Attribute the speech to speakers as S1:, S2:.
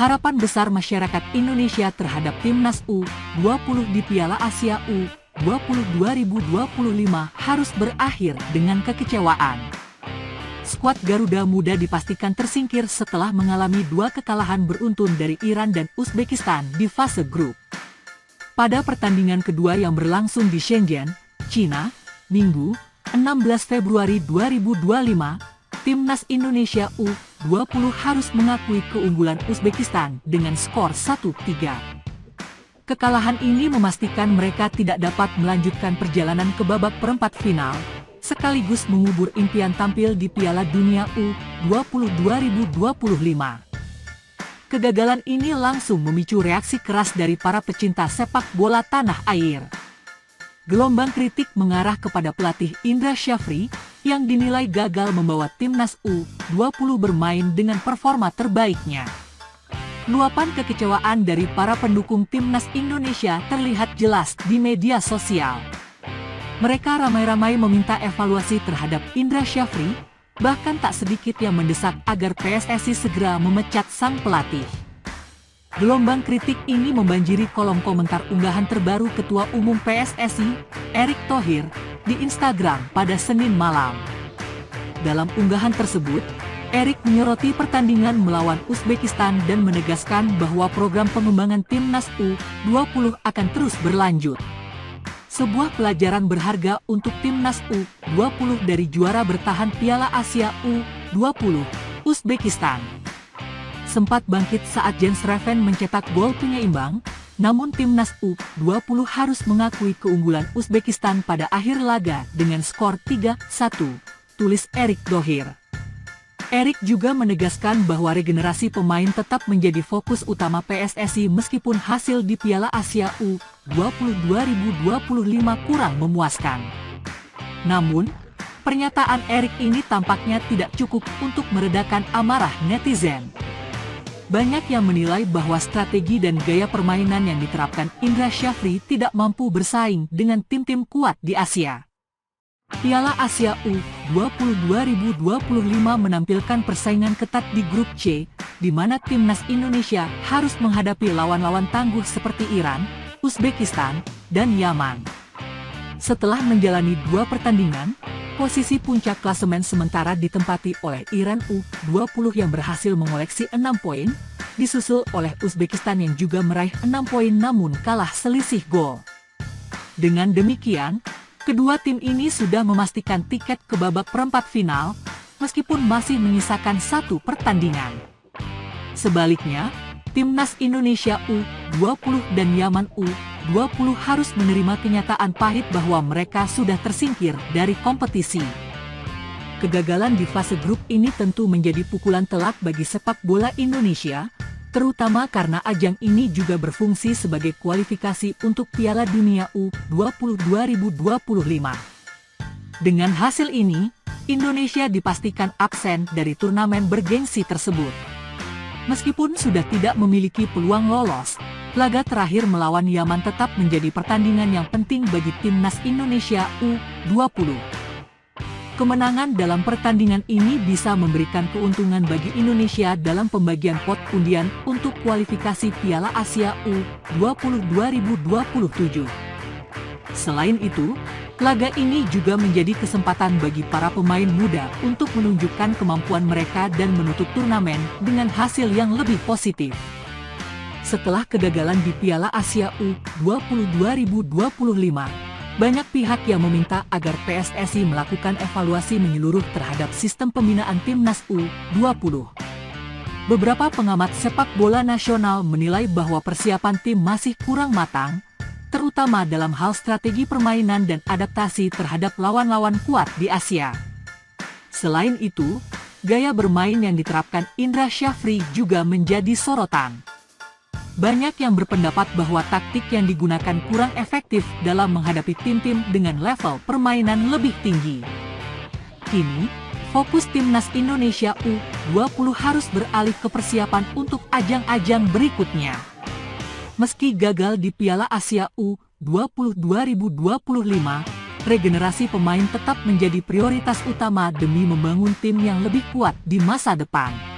S1: harapan besar masyarakat Indonesia terhadap Timnas U20 di Piala Asia U20 2025 harus berakhir dengan kekecewaan. Skuad Garuda Muda dipastikan tersingkir setelah mengalami 2 kekalahan beruntun dari Iran dan Uzbekistan di fase grup. Pada pertandingan kedua yang berlangsung di Shenzhen, Cina, Minggu, 16 Februari 2025, Timnas Indonesia U20 harus mengakui keunggulan Uzbekistan dengan skor 1-3. Kekalahan ini memastikan mereka tidak dapat melanjutkan perjalanan ke babak perempat final, sekaligus mengubur impian tampil di Piala Dunia U20 2025. Kegagalan ini langsung memicu reaksi keras dari para pecinta sepak bola tanah air. Gelombang kritik mengarah kepada pelatih Indra Syafri yang dinilai gagal membawa Timnas U20 bermain dengan performa terbaiknya. Luapan kekecewaan dari para pendukung Timnas Indonesia terlihat jelas di media sosial. Mereka ramai-ramai meminta evaluasi terhadap Indra Syafri, bahkan tak sedikit yang mendesak agar PSSI segera memecat sang pelatih. Gelombang kritik ini membanjiri kolom komentar unggahan terbaru Ketua Umum PSSI, Erick Thohir, di Instagram pada Senin malam. Dalam unggahan tersebut, Erick menyoroti pertandingan melawan Uzbekistan dan menegaskan bahwa program pengembangan Timnas U20 akan terus berlanjut. Sebuah pelajaran berharga untuk Timnas U20 dari juara bertahan Piala Asia U20, Uzbekistan. Sempat bangkit saat Jens Reven mencetak gol penyeimbang, namun Timnas U20 harus mengakui keunggulan Uzbekistan pada akhir laga dengan skor 3-1, tulis Erick Thohir. Erick juga menegaskan bahwa regenerasi pemain tetap menjadi fokus utama PSSI meskipun hasil di Piala Asia U20 2025 kurang memuaskan. Namun, pernyataan Erick ini tampaknya tidak cukup untuk meredakan amarah netizen. Banyak yang menilai bahwa strategi dan gaya permainan yang diterapkan Indra Syafri tidak mampu bersaing dengan tim-tim kuat di Asia. Piala Asia U20 2025 menampilkan persaingan ketat di grup C, di mana Timnas Indonesia harus menghadapi lawan-lawan tangguh seperti Iran, Uzbekistan, dan Yaman. Setelah menjalani 2 pertandingan, posisi puncak klasemen sementara ditempati oleh Iran U20 yang berhasil mengoleksi 6 poin, disusul oleh Uzbekistan yang juga meraih 6 poin namun kalah selisih gol. Dengan demikian, kedua tim ini sudah memastikan tiket ke babak perempat final, meskipun masih menyisakan 1 pertandingan. Sebaliknya, Timnas Indonesia U20 dan Yaman U20 harus menerima kenyataan pahit bahwa mereka sudah tersingkir dari kompetisi. Kegagalan di fase grup ini tentu menjadi pukulan telak bagi sepak bola Indonesia, terutama karena ajang ini juga berfungsi sebagai kualifikasi untuk Piala Dunia U20 2025. Dengan hasil ini, Indonesia dipastikan absen dari turnamen bergengsi tersebut. Meskipun sudah tidak memiliki peluang lolos, laga terakhir melawan Yaman tetap menjadi pertandingan yang penting bagi Timnas Indonesia U20. Kemenangan dalam pertandingan ini bisa memberikan keuntungan bagi Indonesia dalam pembagian pot undian untuk kualifikasi Piala Asia U20 2027. Selain itu, laga ini juga menjadi kesempatan bagi para pemain muda untuk menunjukkan kemampuan mereka dan menutup turnamen dengan hasil yang lebih positif. Setelah kegagalan di Piala Asia U20 2025, banyak pihak yang meminta agar PSSI melakukan evaluasi menyeluruh terhadap sistem pembinaan Timnas U20. Beberapa pengamat sepak bola nasional menilai bahwa persiapan tim masih kurang matang, terutama dalam hal strategi permainan dan adaptasi terhadap lawan-lawan kuat di Asia. Selain itu, gaya bermain yang diterapkan Indra Syafri juga menjadi sorotan. Banyak yang berpendapat bahwa taktik yang digunakan kurang efektif dalam menghadapi tim-tim dengan level permainan lebih tinggi. Kini, fokus Timnas Indonesia U20 harus beralih ke persiapan untuk ajang-ajang berikutnya. Meski gagal di Piala Asia U20 2025, regenerasi pemain tetap menjadi prioritas utama demi membangun tim yang lebih kuat di masa depan.